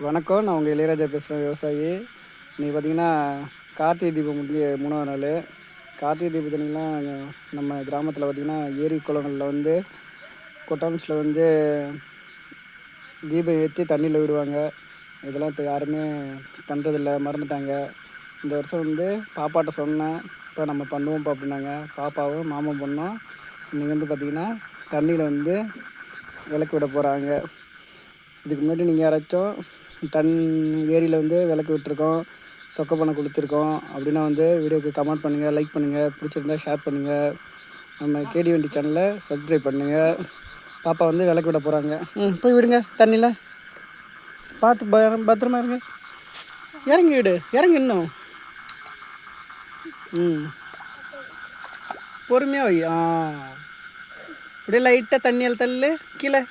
வணக்கம். நான் உங்கள் இளையராஜா பேசுகிறேன், விவசாயி. இன்றைக்கி பார்த்திங்கன்னா கார்த்திகை தீபம் முடிஞ்சு 3வது நாள். கார்த்திகை தீபத்தன்னைக்கெலாம் நம்ம கிராமத்தில் பார்த்திங்கன்னா ஏரி குளங்களில் வந்து கொட்டாம்ஸில் வந்து தீபம் ஏற்றி தண்ணியில் விடுவாங்க. இதெல்லாம் இப்போ யாருமே பண்ணுறதில்ல, மறந்துட்டாங்க. இந்த வருஷம் வந்து பாப்பாட்ட சொன்னேன், இப்போ நம்ம பண்ணுவோம்ப்பா அப்படின்னாங்க. பாப்பாவும் மாமன் பொண்ணும் இன்றைக்கி வந்து பார்த்திங்கன்னா தண்ணியில் வந்து விளக்கு விட போகிறாங்க. இதுக்கு முன்னாடி நீங்கள் யாராச்சும் ஏரியில் வந்து விளக்கு விட்டுருக்கோம், சொக்க பணம் கொடுத்துருக்கோம் அப்படின்னா வந்து வீடியோக்கு கமெண்ட் பண்ணுங்கள், லைக் பண்ணுங்கள், பிடிச்சிருந்தா ஷேர் பண்ணுங்கள். நம்ம கேடி வண்டி சேனலை சப்ஸ்கிரைப் பண்ணுங்கள். பாப்பா வந்து விளக்கு விட போகிறாங்க. போய் விடுங்க தண்ணியில். பார்த்து பத்திரமா இருங்க. இறங்கி விடு, இறங்கு இன்னும். பொறுமையாக வை. அப்படியே லைட்டாக தண்ணியால் தள்ளு கீழே.